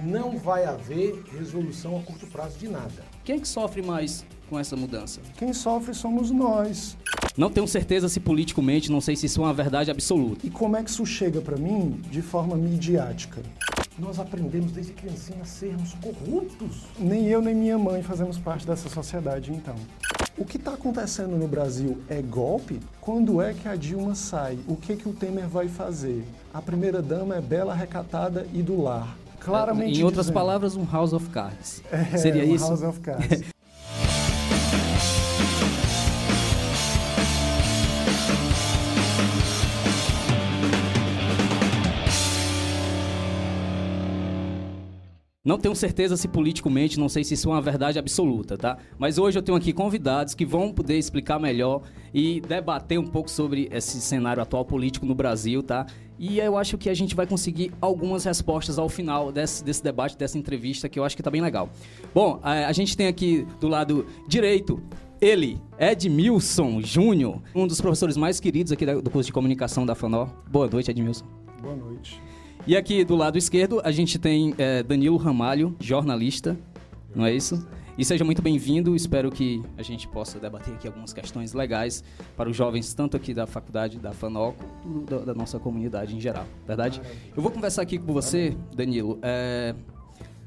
não vai haver resolução a curto prazo de nada. Quem é que sofre mais com essa mudança? Quem sofre somos nós. Não tenho certeza se politicamente, não sei se isso é uma verdade absoluta. E como é que isso chega para mim de forma midiática? Nós aprendemos desde criancinha a sermos corruptos. Nem eu nem minha mãe fazemos parte dessa sociedade, então. O que está acontecendo no Brasil é golpe? Quando é que a Dilma sai? O que o Temer vai fazer? A primeira-dama é bela, recatada e do lar. Claramente em outras dizendo. palavras, um House of Cards. Seria isso? House of Cards. Não tenho certeza se politicamente, não sei se isso é uma verdade absoluta, tá? Mas hoje eu tenho aqui convidados que vão poder explicar melhor e debater um pouco sobre esse cenário atual político no Brasil, tá? E eu acho que a gente vai conseguir algumas respostas ao final desse debate, dessa entrevista, que eu acho que tá bem legal. Bom, a gente tem aqui do lado direito ele, Edmilson Júnior, um dos professores mais queridos aqui do curso de comunicação da FANO. Boa noite, Edmilson. Boa noite. E aqui do lado esquerdo a gente tem Danilo Ramalho, jornalista, não é isso? E seja muito bem-vindo, espero que a gente possa debater aqui algumas questões legais para os jovens, tanto aqui da faculdade, da FANO, quanto da nossa comunidade em geral, verdade? Eu vou conversar aqui com você, Danilo,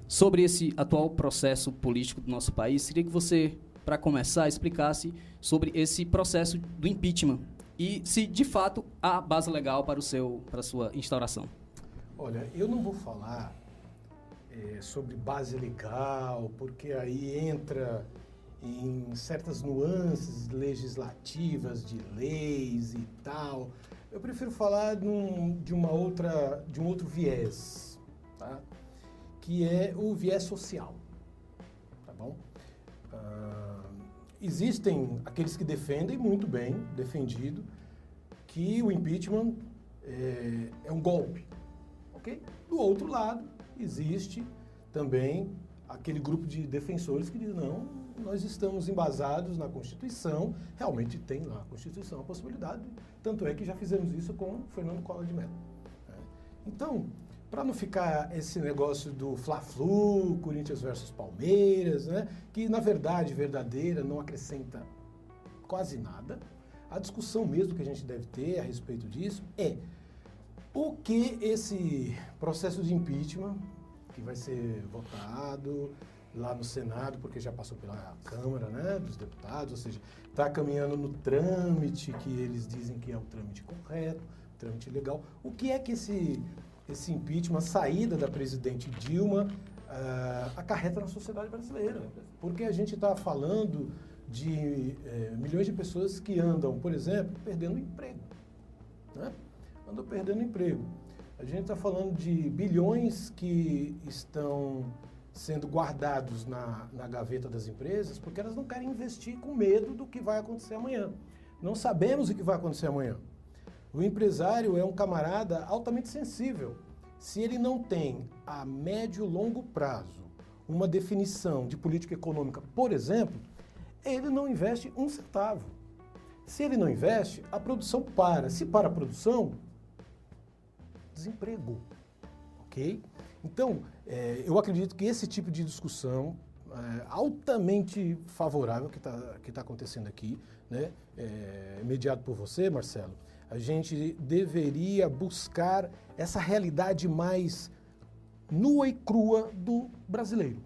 sobre esse atual processo político do nosso país. Queria que você, para começar, explicasse sobre esse processo do impeachment e se, de fato, há base legal para a sua instauração. Olha, eu não vou falar sobre base legal, porque aí entra em certas nuances legislativas, de leis e tal. Eu prefiro falar de um outro viés, tá? Que é o viés social, tá bom? Existem aqueles que defendem, muito bem defendido, que o impeachment é um golpe. Okay? Do outro lado, existe também aquele grupo de defensores que diz, não, nós estamos embasados na Constituição, realmente tem lá na Constituição a possibilidade, tanto é que já fizemos isso com Fernando Collor de Mello. Né? Então, para não ficar esse negócio do Fla-Flu, Corinthians versus Palmeiras, né? Que na verdade, verdadeira, não acrescenta quase nada, a discussão mesmo que a gente deve ter a respeito disso é o que esse processo de impeachment, que vai ser votado lá no Senado, porque já passou pela Câmara, né, dos Deputados, ou seja, está caminhando no trâmite que eles dizem que é o trâmite correto, o trâmite legal. O que é que esse impeachment, a saída da presidente Dilma, acarreta na sociedade brasileira? Porque a gente está falando de milhões de pessoas que andam, por exemplo, perdendo emprego, né? Andam perdendo emprego. A gente está falando de bilhões que estão sendo guardados na gaveta das empresas porque elas não querem investir com medo do que vai acontecer amanhã. Não sabemos o que vai acontecer amanhã. O empresário é um camarada altamente sensível. Se ele não tem a médio e longo prazo uma definição de política econômica, por exemplo, ele não investe um centavo. Se ele não investe, a produção para. Se para a produção, desemprego, ok? Então, eu acredito que esse tipo de discussão altamente favorável que tá acontecendo aqui, né, mediado por você, Marcelo, a gente deveria buscar essa realidade mais nua e crua do brasileiro.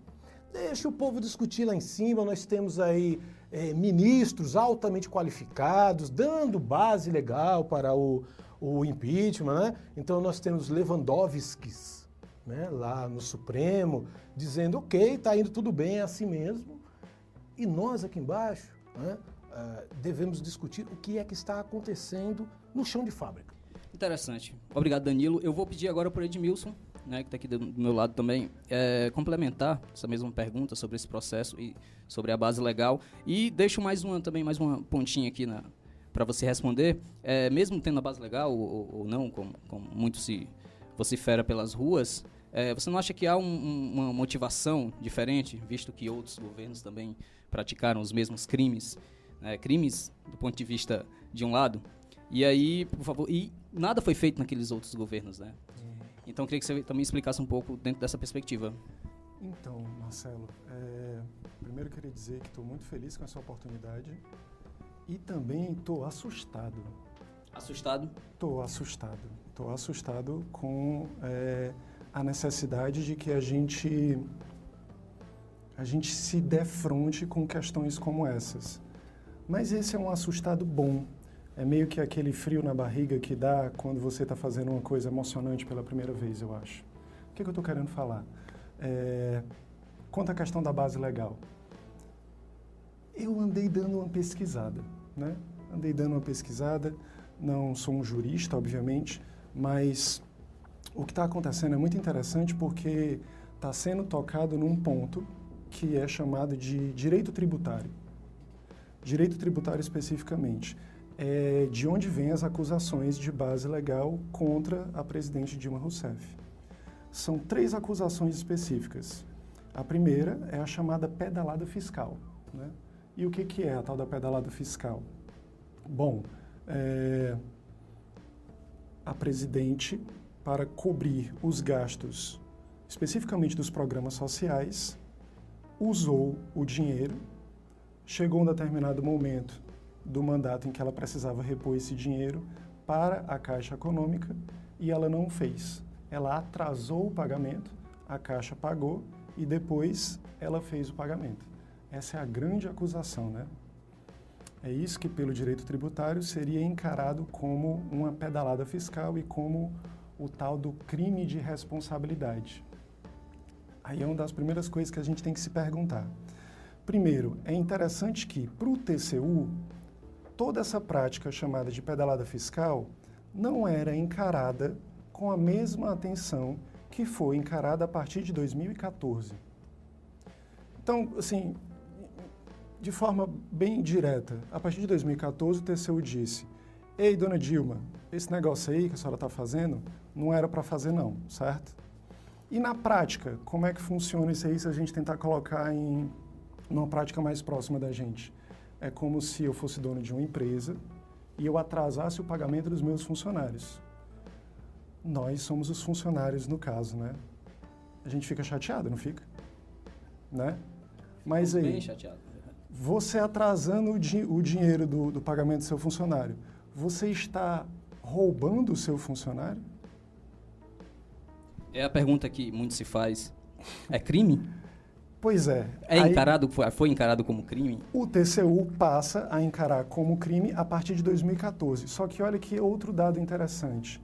Deixa o povo discutir lá em cima, nós temos aí ministros altamente qualificados, dando base legal para o impeachment, né? Então nós temos Lewandowskis, né, lá no Supremo, dizendo, ok, está indo tudo bem, é assim mesmo. E nós aqui embaixo, né, devemos discutir o que é que está acontecendo no chão de fábrica. Interessante. Obrigado, Danilo. Eu vou pedir agora para o Edmilson, né, que está aqui do meu lado também, complementar essa mesma pergunta sobre esse processo e sobre a base legal. E deixo mais uma pontinha aqui para você responder. Mesmo tendo a base legal ou não, como muito se vocifera pelas ruas, você não acha que há uma motivação diferente, visto que outros governos também praticaram os mesmos crimes, crimes do ponto de vista de um lado? E aí, por favor, e nada foi feito naqueles outros governos, né? Então, eu queria que você também explicasse um pouco dentro dessa perspectiva. Então, Marcelo, primeiro eu queria dizer que estou muito feliz com essa oportunidade e também estou assustado. Assustado? Estou assustado. Estou assustado com a necessidade de que a gente se defronte com questões como essas. Mas esse é um assustado bom. É meio que aquele frio na barriga que dá quando você está fazendo uma coisa emocionante pela primeira vez, eu acho. O que eu estou querendo falar? Quanto à questão da base legal. Eu andei dando uma pesquisada, né? Não sou um jurista, obviamente, mas o que está acontecendo é muito interessante porque está sendo tocado num ponto que é chamado de direito tributário. Direito tributário especificamente. É de onde vêm as acusações de base legal contra a presidente Dilma Rousseff. São 3 acusações específicas. A primeira é a chamada pedalada fiscal, né? E o que é a tal da pedalada fiscal? Bom, a presidente, para cobrir os gastos, especificamente dos programas sociais, usou o dinheiro, chegou um determinado momento do mandato em que ela precisava repor esse dinheiro para a Caixa Econômica e ela não fez. Ela atrasou o pagamento, a Caixa pagou e depois ela fez o pagamento. Essa é a grande acusação, né? É isso que, pelo direito tributário, seria encarado como uma pedalada fiscal e como o tal do crime de responsabilidade. Aí é uma das primeiras coisas que a gente tem que se perguntar. Primeiro, é interessante que, para o TCU, toda essa prática chamada de pedalada fiscal não era encarada com a mesma atenção que foi encarada a partir de 2014. Então, assim, de forma bem direta, a partir de 2014 o TCU disse: ei, dona Dilma, esse negócio aí que a senhora está fazendo não era para fazer não, certo? E na prática, como é que funciona isso aí se a gente tentar colocar em uma prática mais próxima da gente? É como se eu fosse dono de uma empresa e eu atrasasse o pagamento dos meus funcionários. Nós somos os funcionários no caso, né? A gente fica chateado, não fica? Né? Mas aí, bem chateado. você atrasando o dinheiro do pagamento do seu funcionário, você está roubando o seu funcionário? É a pergunta que muito se faz. É crime? Pois é. Foi encarado como crime? O TCU passa a encarar como crime a partir de 2014. Só que olha que outro dado interessante.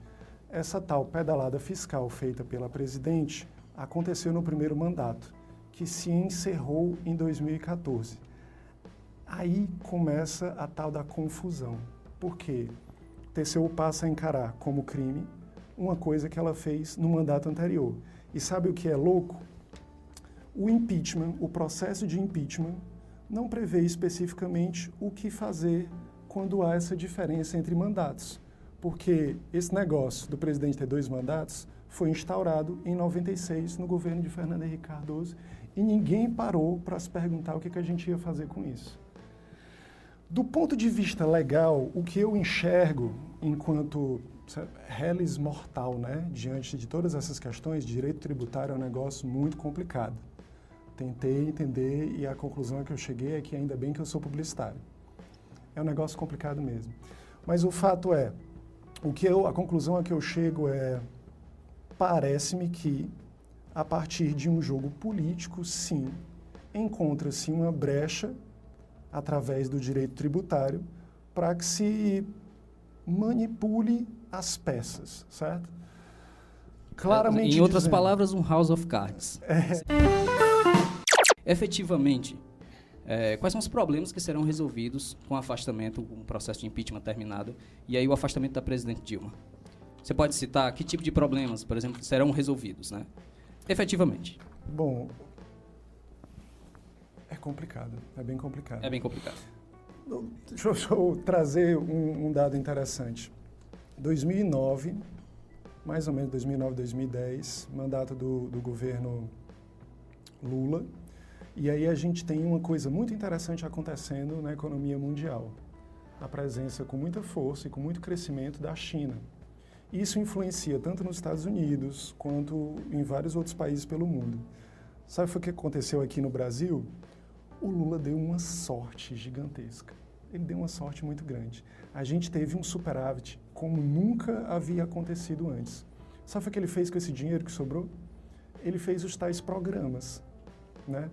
Essa tal pedalada fiscal feita pela presidente aconteceu no primeiro mandato, que se encerrou em 2014. Aí começa a tal da confusão. Por quê? O TCU passa a encarar como crime uma coisa que ela fez no mandato anterior. E sabe o que é louco? O impeachment, o processo de impeachment, não prevê especificamente o que fazer quando há essa diferença entre mandatos. Porque esse negócio do presidente ter 2 mandatos foi instaurado em 96 no governo de Fernando Henrique Cardoso e ninguém parou para se perguntar o que a gente ia fazer com isso. Do ponto de vista legal, o que eu enxergo enquanto reles mortal, né, diante de todas essas questões, direito tributário é um negócio muito complicado. Tentei entender e a conclusão a que eu cheguei é que ainda bem que eu sou publicitário. É um negócio complicado mesmo. Mas o fato é, a conclusão a que eu chego é, parece-me que a partir de um jogo político, sim, encontra-se uma brecha através do direito tributário para que se manipule as peças, certo? Claramente em outras dizendo, palavras, um House of Cards. Efetivamente, quais são os problemas que serão resolvidos com o afastamento, com o processo de impeachment terminado, e aí o afastamento da presidente Dilma? Você pode citar que tipo de problemas, por exemplo, serão resolvidos, né? Efetivamente. Bom, é complicado, é bem complicado. É bem complicado. Deixa eu trazer um dado interessante. 2009, mais ou menos 2009, 2010, mandato do governo Lula. E aí a gente tem uma coisa muito interessante acontecendo na economia mundial. A presença com muita força e com muito crescimento da China. Isso influencia tanto nos Estados Unidos quanto em vários outros países pelo mundo. Sabe o que aconteceu aqui no Brasil? O Lula deu uma sorte gigantesca. Ele deu uma sorte muito grande. A gente teve um superávit como nunca havia acontecido antes. Sabe o que ele fez com esse dinheiro que sobrou? Ele fez os tais programas, né?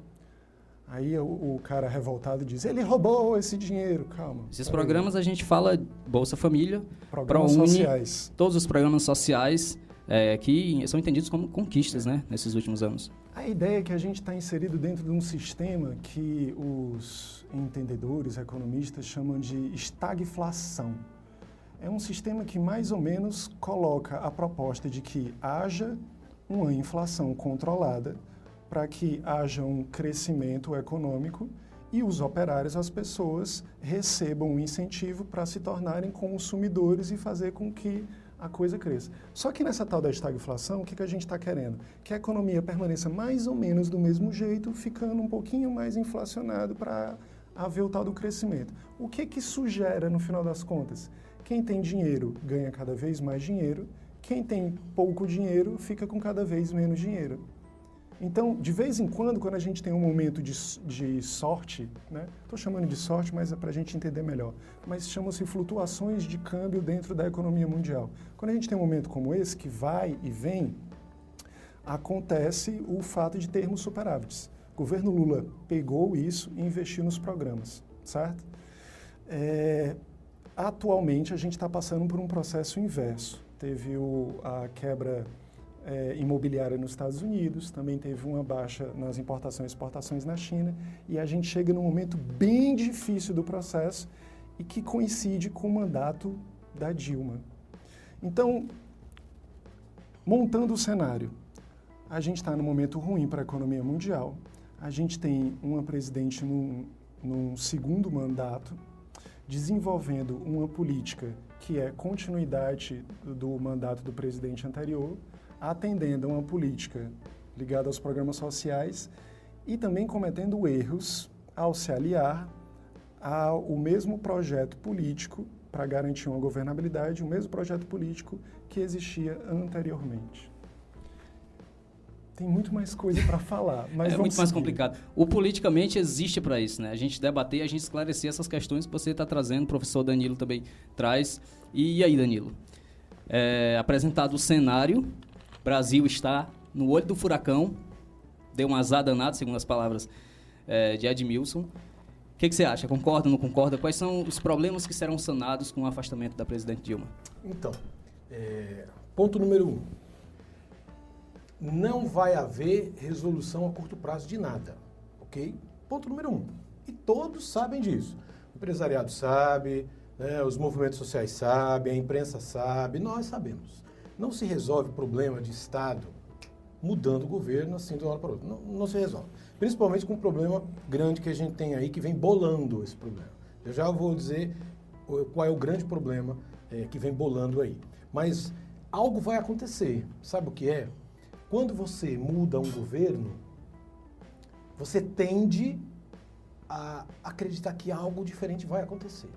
Aí o cara revoltado diz, ele roubou esse dinheiro. Calma. Esses programas a gente fala Bolsa Família, Programas ProUni, sociais. todos os programas sociais que são entendidos como conquistas, né, nesses últimos anos. A ideia é que a gente está inserido dentro de um sistema que os entendedores, economistas, chamam de estagflação. É um sistema que mais ou menos coloca a proposta de que haja uma inflação controlada para que haja um crescimento econômico e os operários, as pessoas, recebam um incentivo para se tornarem consumidores e fazer com que a coisa cresça. Só que nessa tal da estagflação, o que a gente está querendo? Que a economia permaneça mais ou menos do mesmo jeito, ficando um pouquinho mais inflacionado para haver o tal do crescimento. O que isso gera no final das contas? Quem tem dinheiro ganha cada vez mais dinheiro, quem tem pouco dinheiro fica com cada vez menos dinheiro. Então, de vez em quando a gente tem um momento de sorte, né? Estou chamando de sorte, mas é para a gente entender melhor, mas chamam-se flutuações de câmbio dentro da economia mundial. Quando a gente tem um momento como esse, que vai e vem, acontece o fato de termos superávites. O governo Lula pegou isso e investiu nos programas, certo? Atualmente, a gente está passando por um processo inverso. Teve a quebra imobiliária nos Estados Unidos, também teve uma baixa nas importações e exportações na China, e a gente chega num momento bem difícil do processo e que coincide com o mandato da Dilma. Então, montando o cenário, a gente está num momento ruim para a economia mundial, a gente tem uma presidente num segundo mandato, desenvolvendo uma política que é continuidade do mandato do presidente anterior, atendendo a uma política ligada aos programas sociais e também cometendo erros ao se aliar ao mesmo projeto político para garantir uma governabilidade, o mesmo projeto político que existia anteriormente. Tem muito mais coisa para falar, mas é muito mais seguir. complicado. O politicamente existe para isso, né? A gente debater, a gente esclarecer essas questões que você está trazendo, o professor Danilo também traz. E aí, Danilo? Apresentado o cenário, o Brasil está no olho do furacão, deu um azar danado, segundo as palavras de Edmilson. O que você acha? Concorda, não concorda? Quais são os problemas que serão sanados com o afastamento da presidente Dilma? Então, ponto número 1. Não vai haver resolução a curto prazo de nada, ok? Ponto número 1. E todos sabem disso. O empresariado sabe, né, os movimentos sociais sabem, a imprensa sabe, nós sabemos. Não se resolve problema de Estado mudando o governo assim de uma hora para outra. Não se resolve. Principalmente com um problema grande que a gente tem aí, que vem bolando esse problema. Eu já vou dizer qual é o grande problema que vem bolando aí. Mas algo vai acontecer. Sabe o que é? Quando você muda um governo, você tende a acreditar que algo diferente vai acontecer.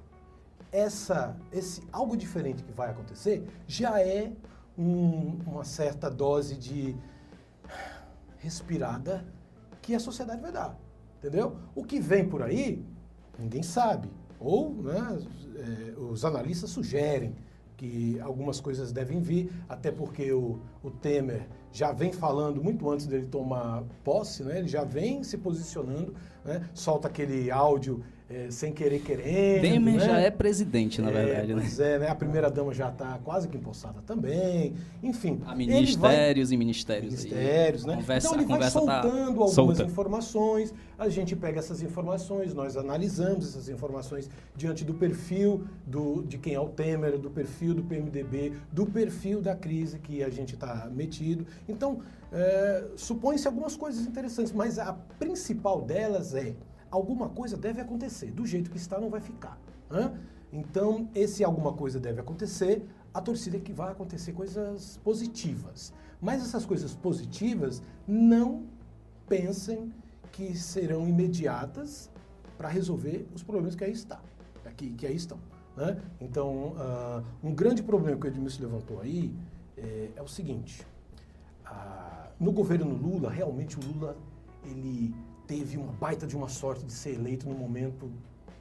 Esse algo diferente que vai acontecer já é uma certa dose de respirada que a sociedade vai dar, entendeu? O que vem por aí, ninguém sabe. Ou, né, os analistas sugerem que algumas coisas devem vir, até porque o Temer já vem falando muito antes dele tomar posse, né? Ele já vem se posicionando, né? Solta aquele áudio sem querer querendo. Temer, né? já é presidente, na verdade, né? Pois né? A primeira-dama já está quase que empossada também. Enfim. Há ministérios e ministérios. Ministérios, né? Então ele vai soltando algumas informações, a gente pega essas informações, nós analisamos essas informações diante do perfil de quem é o Temer, do perfil do PMDB, do perfil da crise que a gente está metido. Então, supõe-se algumas coisas interessantes, mas a principal delas alguma coisa deve acontecer. Do jeito que está, não vai ficar. Então, esse alguma coisa deve acontecer, a torcida é que vai acontecer coisas positivas. Mas essas coisas positivas, não pensem que serão imediatas para resolver os problemas que aí estão. né? Então, um grande problema que o Edmilson levantou aí é o seguinte, no governo Lula, realmente o Lula ele teve uma baita de uma sorte de ser eleito num momento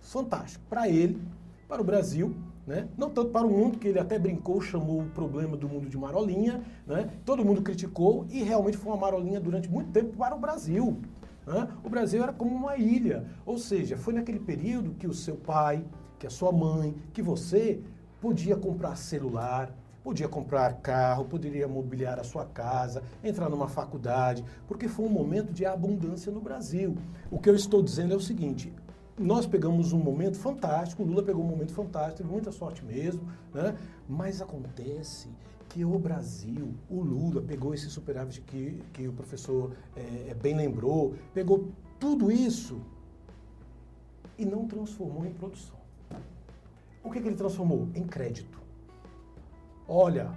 fantástico para ele, para o Brasil, né? Não tanto para o mundo, que ele até brincou, chamou o problema do mundo de marolinha, né? Todo mundo criticou e realmente foi uma marolinha durante muito tempo para o Brasil, né? O Brasil era como uma ilha, ou seja, foi naquele período que o seu pai, que a sua mãe, que você podia comprar celular, podia comprar carro, poderia mobiliar a sua casa, entrar numa faculdade, porque foi um momento de abundância no Brasil. O que eu estou dizendo é o seguinte, nós pegamos um momento fantástico, o Lula pegou um momento fantástico, teve muita sorte mesmo, né? Mas acontece que o Brasil, o Lula pegou esse superávit que o professor bem lembrou, pegou tudo isso e não transformou em produção. O que ele transformou? Em crédito. Olha,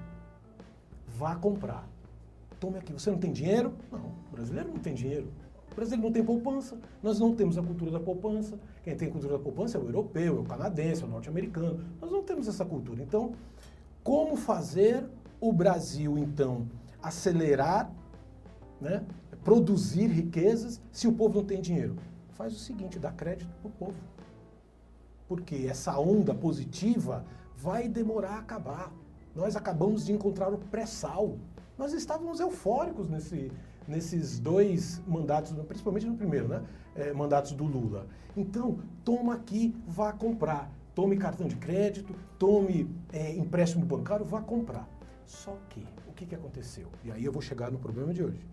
vá comprar. Tome aqui. Você não tem dinheiro? Não, o brasileiro não tem dinheiro. O brasileiro não tem poupança. Nós não temos a cultura da poupança. Quem tem cultura da poupança é o europeu, é o canadense, é o norte-americano. Nós não temos essa cultura. Então, como fazer o Brasil, então, acelerar, né, produzir riquezas se o povo não tem dinheiro? Faz o seguinte, dá crédito para o povo. Porque essa onda positiva vai demorar a acabar. Nós acabamos de encontrar o pré-sal. Nós estávamos eufóricos nesses 2 mandatos, principalmente no primeiro, né? Mandatos do Lula. Então, toma aqui, vá comprar. Tome cartão de crédito, tome empréstimo bancário, vá comprar. Só que, o que aconteceu? E aí eu vou chegar no problema de hoje.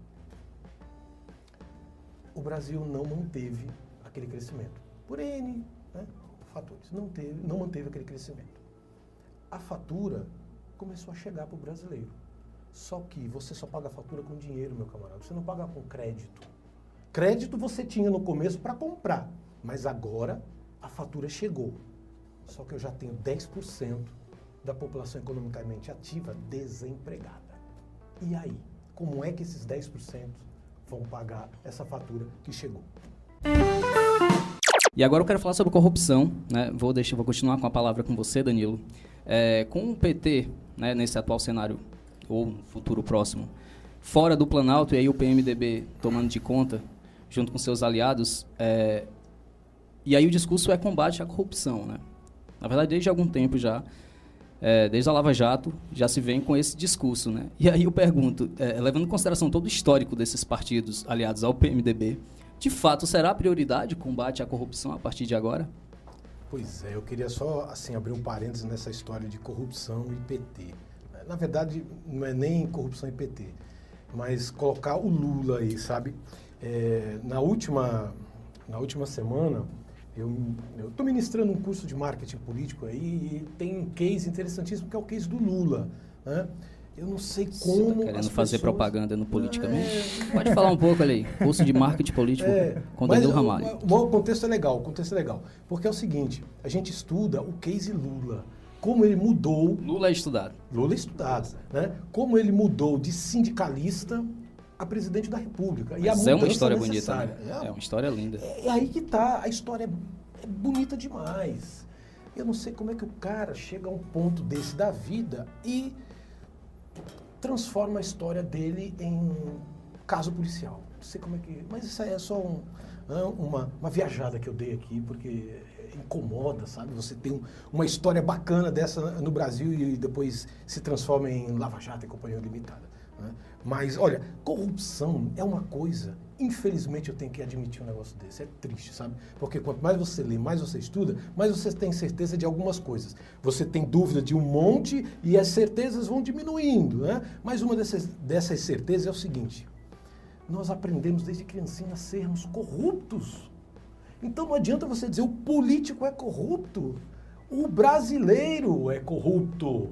O Brasil não manteve aquele crescimento. Por N, né, fatores. Não manteve aquele crescimento. A fatura começou a chegar para o brasileiro. Só que você só paga a fatura com dinheiro, meu camarada. Você não paga com crédito. Crédito você tinha no começo para comprar, mas agora a fatura chegou. Só que eu já tenho 10% da população economicamente ativa desempregada. E aí? Como é que esses 10% vão pagar essa fatura que chegou? E agora eu quero falar sobre corrupção, né? Vou continuar com a palavra com você, Danilo. Com o PT, né, nesse atual cenário, ou no futuro próximo, fora do Planalto, e aí o PMDB tomando de conta, junto com seus aliados, e aí o discurso é combate à corrupção, né? Na verdade, desde algum tempo já, desde a Lava Jato, já se vem com esse discurso, né? E aí eu pergunto, levando em consideração todo o histórico desses partidos aliados ao PMDB, de fato, será a prioridade o combate à corrupção a partir de agora? Pois é, eu queria só assim, abrir um parênteses nessa história de corrupção e PT. Na verdade, não é nem corrupção e PT, mas colocar o Lula aí, sabe? Na última semana, eu estou ministrando um curso de marketing político aí e tem um case interessantíssimo que é o case do Lula, né? Eu não sei como. Você tá querendo fazer propaganda no Politicamente? Pode falar um pouco ali. Curso de marketing político com Danilo Ramalho. O contexto é legal, porque é o seguinte, a gente estuda o case Lula, como ele mudou. Lula é estudado, né? Como ele mudou de sindicalista a presidente da República. Mas e a é uma história necessária. bonita, né? É uma história linda. É aí que tá, a história é bonita demais. Eu não sei como é que o cara chega a um ponto desse da vida e transforma a história dele em caso policial. Não sei como é que... Mas isso aí é só uma viajada que eu dei aqui, porque incomoda, sabe? Você tem uma história bacana dessa no Brasil e depois se transforma em Lava Jato e Companhia Limitada, né? Mas, olha, corrupção é uma coisa... Infelizmente, eu tenho que admitir um negócio desse. É triste, sabe? Porque quanto mais você lê, mais você estuda, mais você tem certeza de algumas coisas. Você tem dúvida de um monte e as certezas vão diminuindo, né? Mas uma dessas certezas é o seguinte. Nós aprendemos desde criancinha a sermos corruptos. Então não adianta você dizer o político é corrupto. O brasileiro é corrupto.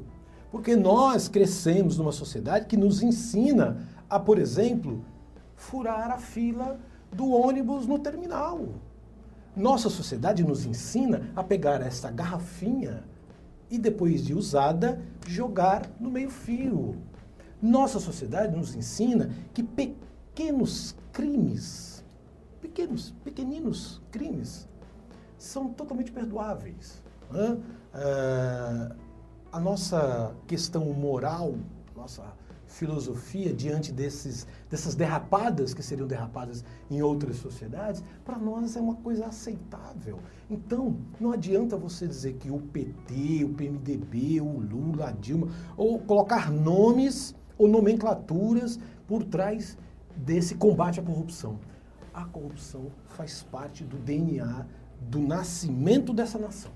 Porque nós crescemos numa sociedade que nos ensina a, por exemplo... furar a fila do ônibus no terminal. Nossa sociedade nos ensina a pegar essa garrafinha e depois de usada, jogar no meio-fio. Nossa sociedade nos ensina que pequenos crimes, pequeninos crimes, são totalmente perdoáveis. né? A nossa questão moral, nossa filosofia diante dessas derrapadas, que seriam derrapadas em outras sociedades, para nós é uma coisa aceitável. Então, não adianta você dizer que o PT, o PMDB, o Lula, a Dilma, ou colocar nomes ou nomenclaturas por trás desse combate à corrupção. A corrupção faz parte do DNA do nascimento dessa nação.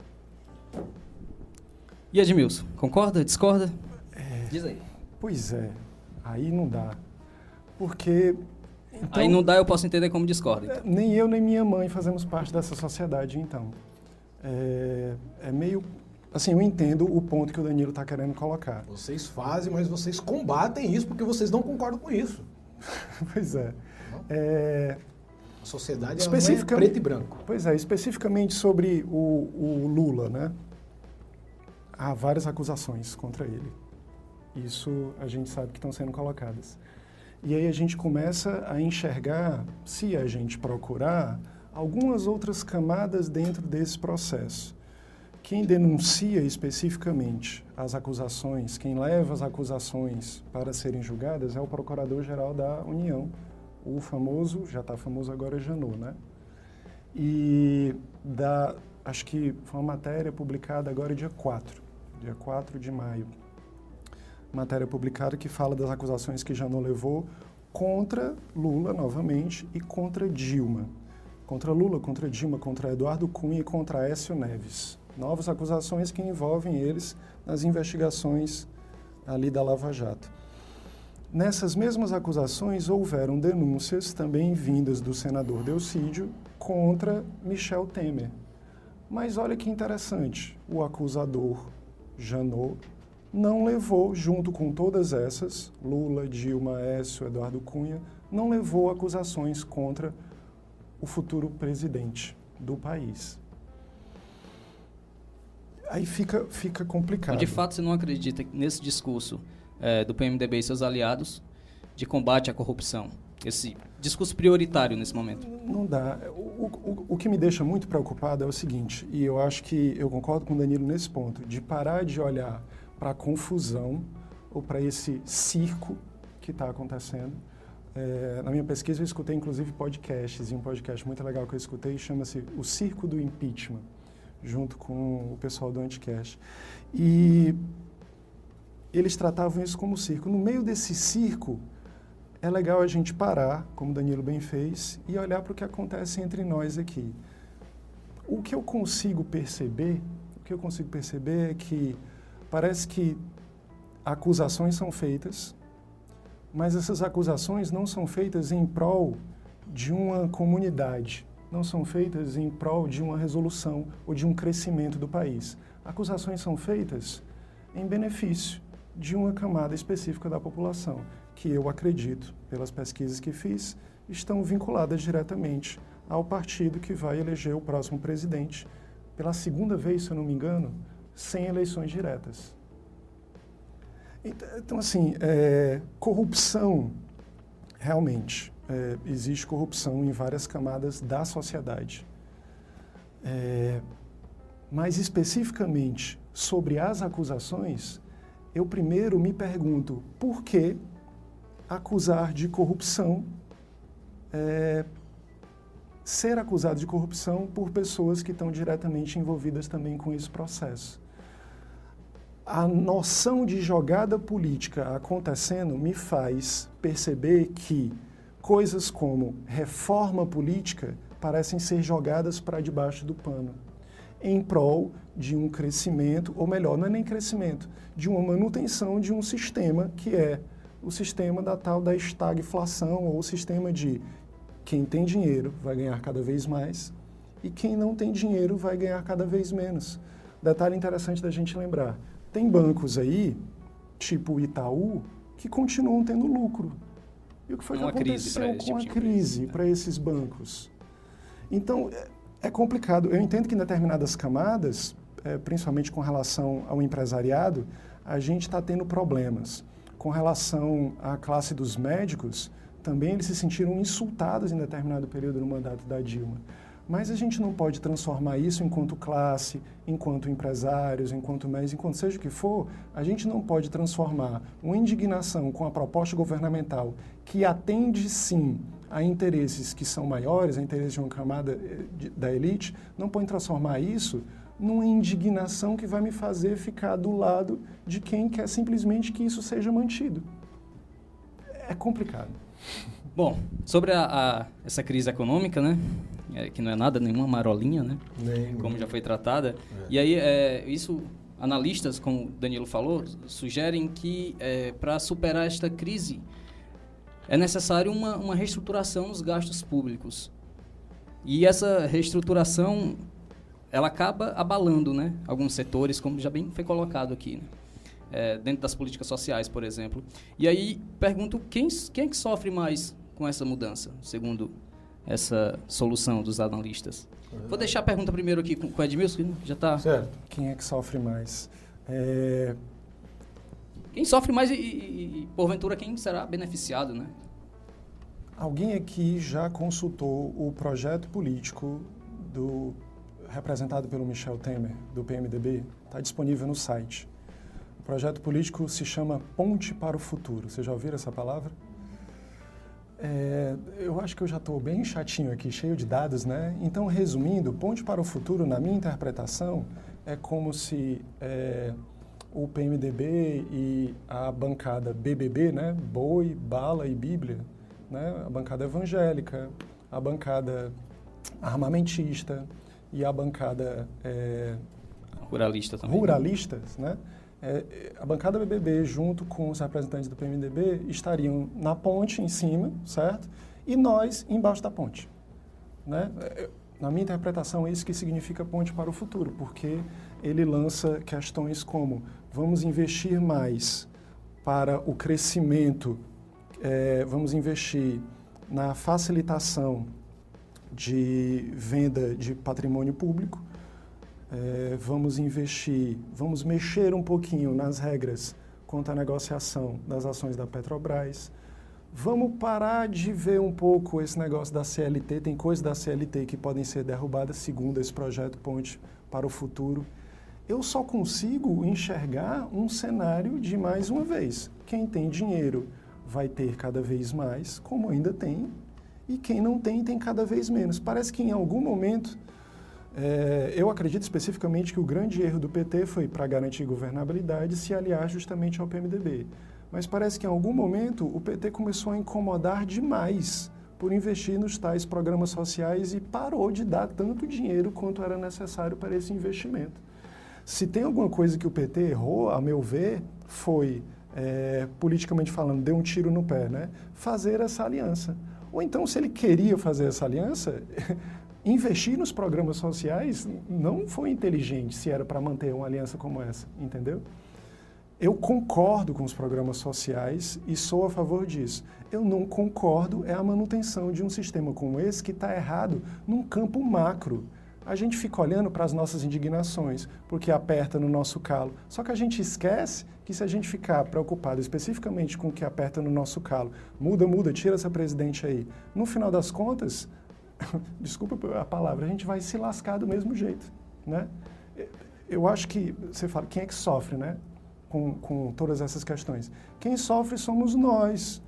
E Edmilson, concorda, discorda? Diz aí. Pois é, aí não dá. Porque... Então, aí não dá, eu posso entender como discorda. Então. Nem eu, nem minha mãe fazemos parte dessa sociedade, então. É meio... Assim, eu entendo o ponto que o Danilo está querendo colocar. Vocês fazem, mas vocês combatem isso porque vocês não concordam com isso. Pois é. A sociedade ela não é preto e branco. Pois é, especificamente sobre o Lula, né? Há várias acusações contra ele. Isso a gente sabe que estão sendo colocadas. E aí a gente começa a enxergar, se a gente procurar, algumas outras camadas dentro desse processo. Quem denuncia especificamente as acusações, quem leva as acusações para serem julgadas é o Procurador-Geral da União, o famoso, já está famoso agora, Janot, né? E acho que foi uma matéria publicada agora dia 4 de maio. Matéria publicada que fala das acusações que Janot levou contra Lula, novamente, e contra Dilma. Contra Lula, contra Dilma, contra Eduardo Cunha e contra Aécio Neves. Novas acusações que envolvem eles nas investigações ali da Lava Jato. Nessas mesmas acusações, houveram denúncias também vindas do senador Delcídio contra Michel Temer. Mas olha que interessante, o acusador Janot não levou, junto com todas essas, Lula, Dilma, Aécio, Eduardo Cunha, não levou acusações contra o futuro presidente do país. Aí fica complicado. De fato, você não acredita nesse discurso do PMDB e seus aliados de combate à corrupção? Esse discurso prioritário nesse momento? Não dá. O que me deixa muito preocupado é o seguinte, e eu acho que eu concordo com o Danilo nesse ponto, de parar de olhar para a confusão ou para esse circo que está acontecendo. Na minha pesquisa eu escutei inclusive podcasts, e um podcast muito legal que eu escutei chama-se O Circo do Impeachment, junto com o pessoal do Anticast. E eles tratavam isso como circo. No meio desse circo, é legal a gente parar, como o Danilo bem fez, e olhar para o que acontece entre nós aqui. O que eu consigo perceber é que parece que acusações são feitas, mas essas acusações não são feitas em prol de uma comunidade, não são feitas em prol de uma resolução ou de um crescimento do país. Acusações são feitas em benefício de uma camada específica da população, que eu acredito, pelas pesquisas que fiz, estão vinculadas diretamente ao partido que vai eleger o próximo presidente, pela segunda vez, se eu não me engano, sem eleições diretas. Então, assim, corrupção, realmente, existe corrupção em várias camadas da sociedade. Mas, especificamente, sobre as acusações, eu primeiro me pergunto por que acusar de corrupção, ser acusado de corrupção por pessoas que estão diretamente envolvidas também com esse processo. A noção de jogada política acontecendo me faz perceber que coisas como reforma política parecem ser jogadas para debaixo do pano, em prol de um crescimento, ou melhor, não é nem crescimento, de uma manutenção de um sistema que é o sistema da tal da estagflação, ou o sistema de quem tem dinheiro vai ganhar cada vez mais e quem não tem dinheiro vai ganhar cada vez menos. Detalhe interessante da gente lembrar, tem bancos aí, tipo o Itaú, que continuam tendo lucro. E o que foi que aconteceu com a crise para esses bancos? Então, é complicado. Eu entendo que em determinadas camadas, principalmente com relação ao empresariado, a gente está tendo problemas. Com relação à classe dos médicos, também eles se sentiram insultados em determinado período no mandato da Dilma. Mas a gente não pode transformar isso enquanto classe, enquanto empresários, enquanto médicos, enquanto seja o que for, a gente não pode transformar uma indignação com a proposta governamental que atende, sim, a interesses que são maiores, a interesses de uma camada da elite, não pode transformar isso numa indignação que vai me fazer ficar do lado de quem quer simplesmente que isso seja mantido. É complicado. Bom, sobre essa crise econômica, né? Que não é nada, nenhuma marolinha, né? Como já foi tratada. E aí, isso, analistas, como o Danilo falou, sugerem que para superar esta crise é necessário uma reestruturação nos gastos públicos. E essa reestruturação, ela acaba abalando, né, alguns setores, como já bem foi colocado aqui, né? Dentro das políticas sociais, por exemplo. E aí, pergunto, quem é que sofre mais com essa mudança, segundo essa solução dos analistas? Vou deixar a pergunta primeiro aqui com o Edmilson, que já está... Certo. Quem é que sofre mais? Quem sofre mais e, porventura, quem será beneficiado, né? Alguém aqui já consultou o projeto político representado pelo Michel Temer, do PMDB? Está disponível no site. O projeto político se chama Ponte para o Futuro. Vocês já ouviram essa palavra? Eu acho que eu já estou bem chatinho aqui, cheio de dados, né? Então, resumindo, Ponte para o Futuro, na minha interpretação, é como se o PMDB e a bancada BBB, né? Boi, Bala e Bíblia, né? A bancada evangélica, a bancada armamentista e a bancada... ruralista também. Ruralistas, né? A bancada BBB, junto com os representantes do PMDB, estariam na ponte, em cima, certo? E nós, embaixo da ponte, né? Na minha interpretação, é isso que significa Ponte para o Futuro, porque ele lança questões como: vamos investir mais para o crescimento, vamos investir na facilitação de venda de patrimônio público, vamos mexer um pouquinho nas regras quanto à negociação das ações da Petrobras, vamos parar de ver um pouco esse negócio da CLT, tem coisas da CLT que podem ser derrubadas segundo esse projeto Ponte para o Futuro. Eu só consigo enxergar um cenário de, mais uma vez, quem tem dinheiro vai ter cada vez mais, como ainda tem, e quem não tem, tem cada vez menos. Parece que em algum momento... eu acredito especificamente que o grande erro do PT foi, para garantir governabilidade, se aliar justamente ao PMDB. Mas parece que em algum momento o PT começou a incomodar demais por investir nos tais programas sociais e parou de dar tanto dinheiro quanto era necessário para esse investimento. Se tem alguma coisa que o PT errou, a meu ver, foi, politicamente falando, deu um tiro no pé, né? Fazer essa aliança. Ou então, se ele queria fazer essa aliança... investir nos programas sociais não foi inteligente se era para manter uma aliança como essa, entendeu? Eu concordo com os programas sociais e sou a favor disso. Eu não concordo a manutenção de um sistema como esse que está errado num campo macro. A gente fica olhando para as nossas indignações, porque aperta no nosso calo. Só que a gente esquece que se a gente ficar preocupado especificamente com o que aperta no nosso calo, muda, tira essa presidente aí, no final das contas... desculpa a palavra, a gente vai se lascar do mesmo jeito, né? Eu acho que, você fala, quem é que sofre, né? Com todas essas questões. Quem sofre somos nós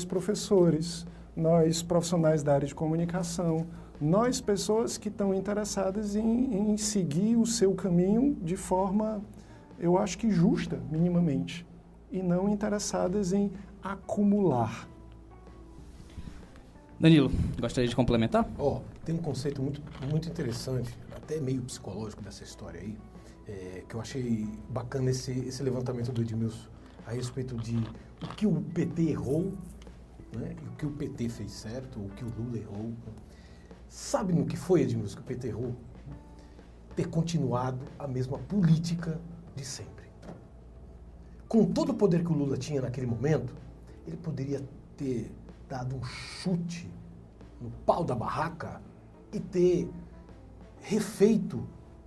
professores, nós profissionais da área de comunicação, nós pessoas que estão interessadas em seguir o seu caminho de forma, eu acho que justa, minimamente, e não interessadas em acumular. Danilo, gostaria de complementar? Tem um conceito muito interessante, até meio psicológico dessa história aí, que eu achei bacana esse levantamento do Edmilson a respeito de o que o PT errou, né, e o que o PT fez certo, o que o Lula errou. Sabe no que foi, Edmilson, que o PT errou? Ter continuado a mesma política de sempre. Com todo o poder que o Lula tinha naquele momento, ele poderia ter dado um chute no pau da barraca e ter refeito